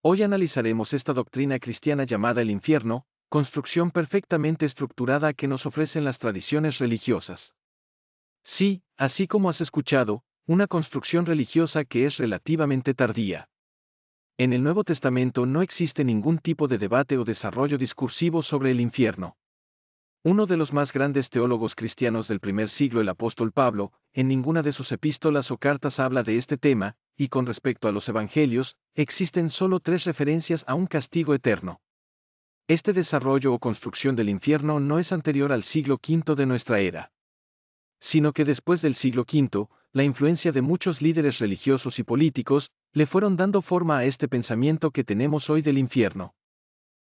Hoy analizaremos esta doctrina cristiana llamada el infierno, construcción perfectamente estructurada que nos ofrecen las tradiciones religiosas. Sí, así como has escuchado, una construcción religiosa que es relativamente tardía. En el Nuevo Testamento no existe ningún tipo de debate o desarrollo discursivo sobre el infierno. Uno de los más grandes teólogos cristianos del primer siglo, el apóstol Pablo, en ninguna de sus epístolas o cartas habla de este tema, y con respecto a los evangelios, existen solo 3 referencias a un castigo eterno. Este desarrollo o construcción del infierno no es anterior al siglo V de nuestra era, sino que después del siglo V, la influencia de muchos líderes religiosos y políticos, le fueron dando forma a este pensamiento que tenemos hoy del infierno.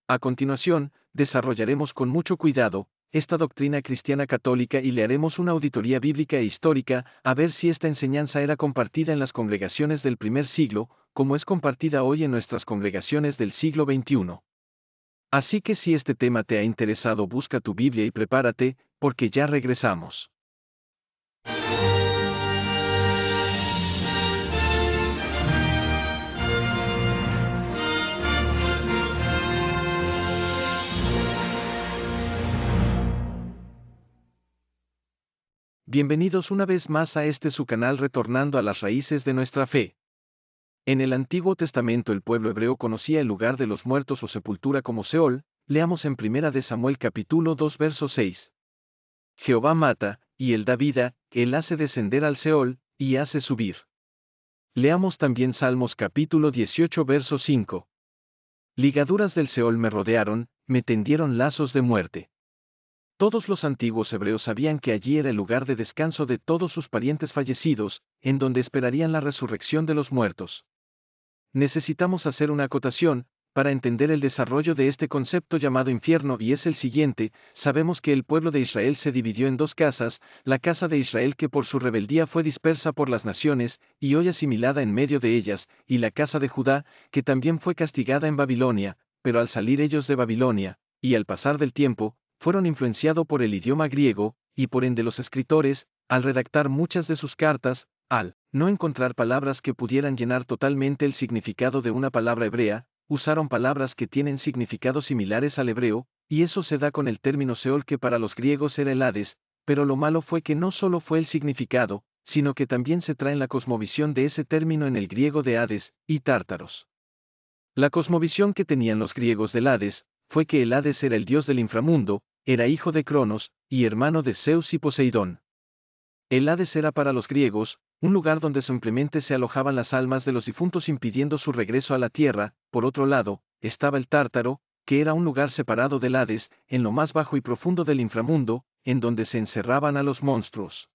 A continuación, desarrollaremos con mucho cuidado esta doctrina cristiana católica y le haremos una auditoría bíblica e histórica a ver si esta enseñanza era compartida en las congregaciones del primer siglo, como es compartida hoy en nuestras congregaciones del siglo XXI. Así que si este tema te ha interesado, busca tu Biblia y prepárate, porque ya regresamos. Bienvenidos una vez más a este su canal retornando a las raíces de nuestra fe. En el Antiguo Testamento el pueblo hebreo conocía el lugar de los muertos o sepultura como Seol, leamos en 1 de Samuel capítulo 2 verso 6. Jehová mata, y él da vida, él hace descender al Seol, y hace subir. Leamos también Salmos capítulo 18 verso 5. Ligaduras del Seol me rodearon, me tendieron lazos de muerte. Todos los antiguos hebreos sabían que allí era el lugar de descanso de todos sus parientes fallecidos, en donde esperarían la resurrección de los muertos. Necesitamos hacer una acotación, para entender el desarrollo de este concepto llamado infierno, y es el siguiente: sabemos que el pueblo de Israel se dividió en 2 casas, la casa de Israel que por su rebeldía fue dispersa por las naciones, y hoy asimilada en medio de ellas, y la casa de Judá, que también fue castigada en Babilonia, pero al salir ellos de Babilonia, y al pasar del tiempo, fueron influenciados por el idioma griego, y por ende los escritores, al redactar muchas de sus cartas, al no encontrar palabras que pudieran llenar totalmente el significado de una palabra hebrea, usaron palabras que tienen significados similares al hebreo, y eso se da con el término Seol, que para los griegos era el Hades, pero lo malo fue que no solo fue el significado, sino que también se trae en la cosmovisión de ese término en el griego de Hades y Tártaros. La cosmovisión que tenían los griegos del Hades fue que el Hades era el dios del inframundo, era hijo de Cronos, y hermano de Zeus y Poseidón. El Hades era para los griegos un lugar donde simplemente se alojaban las almas de los difuntos impidiendo su regreso a la tierra. Por otro lado, estaba el Tártaro, que era un lugar separado del Hades, en lo más bajo y profundo del inframundo, en donde se encerraban a los monstruos.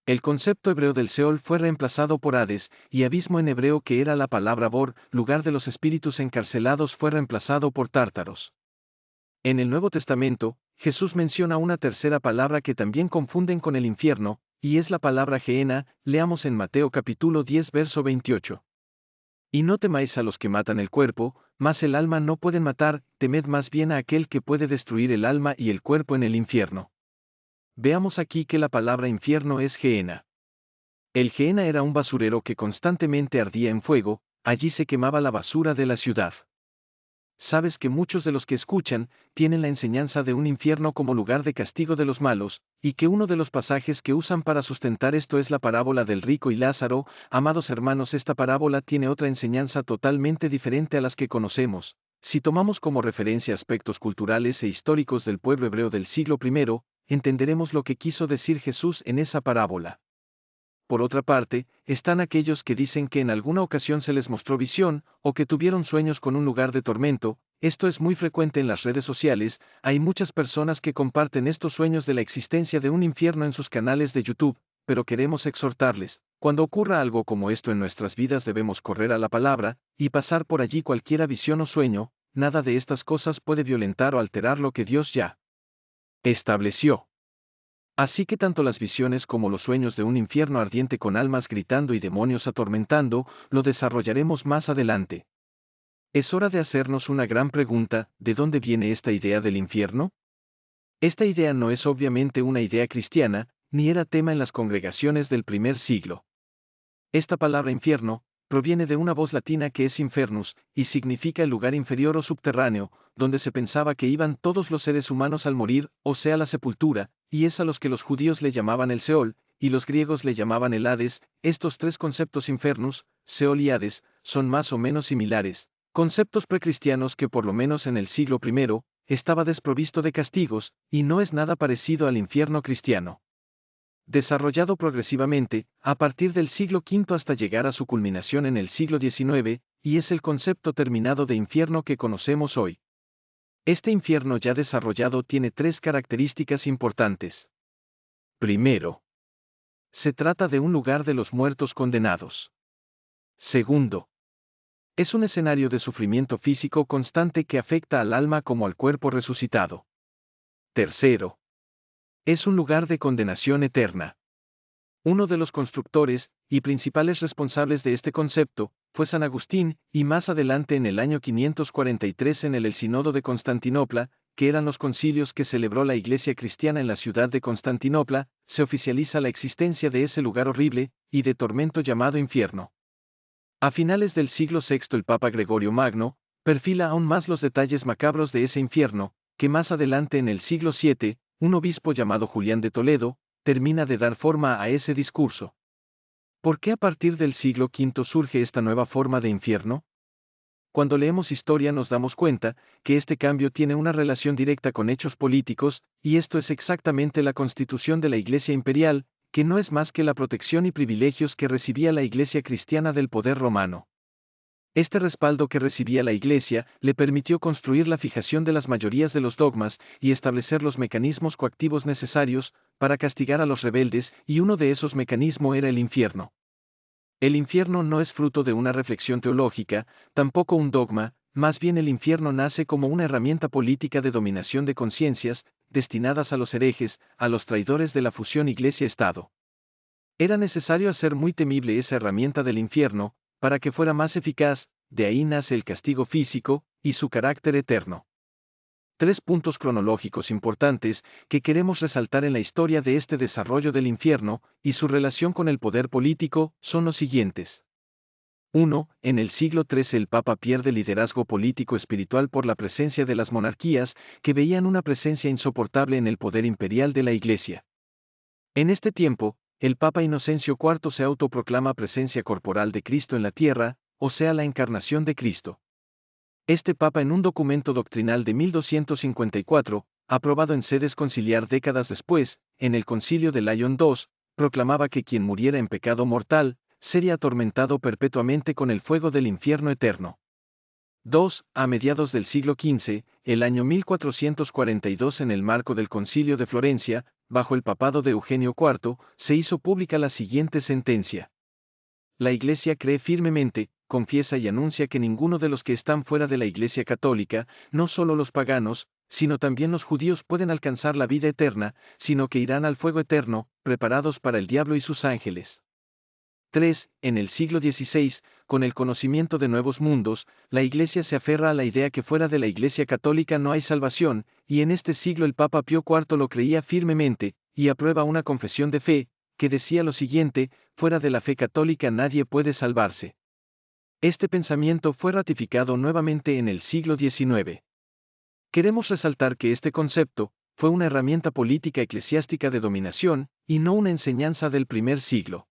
El concepto hebreo del Seol fue reemplazado por Hades, y abismo en hebreo, que era la palabra Bor, lugar de los espíritus encarcelados, fue reemplazado por Tártaros. En el Nuevo Testamento, Jesús menciona una tercera palabra que también confunden con el infierno, y es la palabra Gehenna. Leamos en Mateo capítulo 10 verso 28. Y no temáis a los que matan el cuerpo, mas el alma no pueden matar, temed más bien a aquel que puede destruir el alma y el cuerpo en el infierno. Veamos aquí que la palabra infierno es Gehenna. El Gehenna era un basurero que constantemente ardía en fuego, allí se quemaba la basura de la ciudad. Sabes que muchos de los que escuchan tienen la enseñanza de un infierno como lugar de castigo de los malos, y que uno de los pasajes que usan para sustentar esto es la parábola del rico y Lázaro. Amados hermanos, esta parábola tiene otra enseñanza totalmente diferente a las que conocemos. Si tomamos como referencia aspectos culturales e históricos del pueblo hebreo del siglo I, entenderemos lo que quiso decir Jesús en esa parábola. Por otra parte, están aquellos que dicen que en alguna ocasión se les mostró visión, o que tuvieron sueños con un lugar de tormento. Esto es muy frecuente en las redes sociales. Hay muchas personas que comparten estos sueños de la existencia de un infierno en sus canales de YouTube, pero queremos exhortarles: cuando ocurra algo como esto en nuestras vidas debemos correr a la palabra, y pasar por allí cualquiera visión o sueño. Nada de estas cosas puede violentar o alterar lo que Dios ya estableció. Así que tanto las visiones como los sueños de un infierno ardiente con almas gritando y demonios atormentando, lo desarrollaremos más adelante. Es hora de hacernos una gran pregunta: ¿de dónde viene esta idea del infierno? Esta idea no es obviamente una idea cristiana, ni era tema en las congregaciones del primer siglo. Esta palabra infierno proviene de una voz latina que es infernus, y significa el lugar inferior o subterráneo, donde se pensaba que iban todos los seres humanos al morir, o sea la sepultura, y es a los que los judíos le llamaban el Seol, y los griegos le llamaban el Hades. Estos tres conceptos infernus, Seol y Hades, son más o menos similares, conceptos precristianos que por lo menos en el siglo I, estaba desprovisto de castigos, y no es nada parecido al infierno cristiano. Desarrollado progresivamente, a partir del siglo V hasta llegar a su culminación en el siglo XIX, y es el concepto terminado de infierno que conocemos hoy. Este infierno ya desarrollado tiene tres características importantes. Primero, se trata de un lugar de los muertos condenados. Segundo, es un escenario de sufrimiento físico constante que afecta al alma como al cuerpo resucitado. Tercero, es un lugar de condenación eterna. Uno de los constructores y principales responsables de este concepto fue San Agustín, y más adelante en el año 543 en el Sínodo de Constantinopla, que eran los concilios que celebró la Iglesia cristiana en la ciudad de Constantinopla, se oficializa la existencia de ese lugar horrible y de tormento llamado infierno. A finales del siglo VI el Papa Gregorio Magno perfila aún más los detalles macabros de ese infierno, que más adelante en el siglo VII, un obispo llamado Julián de Toledo, termina de dar forma a ese discurso. ¿Por qué a partir del siglo V surge esta nueva forma de infierno? Cuando leemos historia nos damos cuenta que este cambio tiene una relación directa con hechos políticos, y esto es exactamente la constitución de la Iglesia imperial, que no es más que la protección y privilegios que recibía la Iglesia cristiana del poder romano. Este respaldo que recibía la Iglesia le permitió construir la fijación de las mayorías de los dogmas y establecer los mecanismos coactivos necesarios para castigar a los rebeldes, y uno de esos mecanismos era el infierno. El infierno no es fruto de una reflexión teológica, tampoco un dogma, más bien el infierno nace como una herramienta política de dominación de conciencias, destinadas a los herejes, a los traidores de la fusión Iglesia-Estado. Era necesario hacer muy temible esa herramienta del infierno, para que fuera más eficaz, de ahí nace el castigo físico, y su carácter eterno. Tres puntos cronológicos importantes que queremos resaltar en la historia de este desarrollo del infierno, y su relación con el poder político, son los siguientes. 1. En el siglo XIII el Papa pierde liderazgo político-espiritual por la presencia de las monarquías, que veían una presencia insoportable en el poder imperial de la Iglesia. En este tiempo, el Papa Inocencio IV se autoproclama presencia corporal de Cristo en la tierra, o sea la encarnación de Cristo. Este Papa en un documento doctrinal de 1254, aprobado en sedes conciliar décadas después, en el concilio de Lyon II, proclamaba que quien muriera en pecado mortal, sería atormentado perpetuamente con el fuego del infierno eterno. 2. A mediados del siglo XV, el año 1442 en el marco del Concilio de Florencia, bajo el papado de Eugenio IV, se hizo pública la siguiente sentencia. La Iglesia cree firmemente, confiesa y anuncia que ninguno de los que están fuera de la Iglesia católica, no solo los paganos, sino también los judíos pueden alcanzar la vida eterna, sino que irán al fuego eterno, preparados para el diablo y sus ángeles. 3. En el siglo XVI, con el conocimiento de nuevos mundos, la Iglesia se aferra a la idea que fuera de la Iglesia católica no hay salvación, y en este siglo el Papa Pío IV lo creía firmemente, y aprueba una confesión de fe, que decía lo siguiente: fuera de la fe católica nadie puede salvarse. Este pensamiento fue ratificado nuevamente en el siglo XIX. Queremos resaltar que este concepto fue una herramienta política eclesiástica de dominación, y no una enseñanza del primer siglo.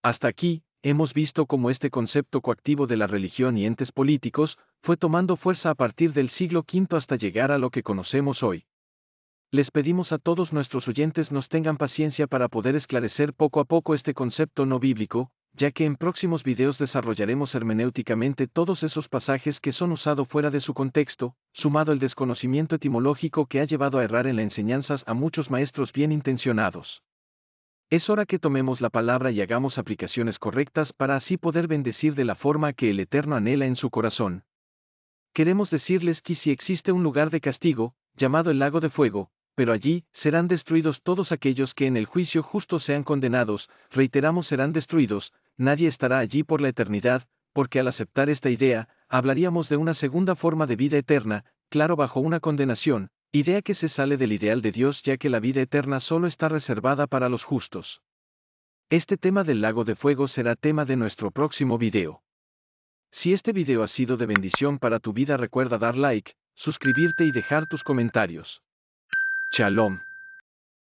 Hasta aquí, hemos visto cómo este concepto coactivo de la religión y entes políticos fue tomando fuerza a partir del siglo V hasta llegar a lo que conocemos hoy. Les pedimos a todos nuestros oyentes nos tengan paciencia para poder esclarecer poco a poco este concepto no bíblico, ya que en próximos videos desarrollaremos hermenéuticamente todos esos pasajes que son usados fuera de su contexto, sumado el desconocimiento etimológico que ha llevado a errar en las enseñanzas a muchos maestros bien intencionados. Es hora que tomemos la palabra y hagamos aplicaciones correctas para así poder bendecir de la forma que el Eterno anhela en su corazón. Queremos decirles que si existe un lugar de castigo, llamado el lago de fuego, pero allí serán destruidos todos aquellos que en el juicio justo sean condenados, reiteramos serán destruidos, nadie estará allí por la eternidad, porque al aceptar esta idea, hablaríamos de una segunda forma de vida eterna, claro bajo una condenación, idea que se sale del ideal de Dios ya que la vida eterna solo está reservada para los justos. Este tema del lago de fuego será tema de nuestro próximo video. Si este video ha sido de bendición para tu vida, recuerda dar like, suscribirte y dejar tus comentarios. Shalom.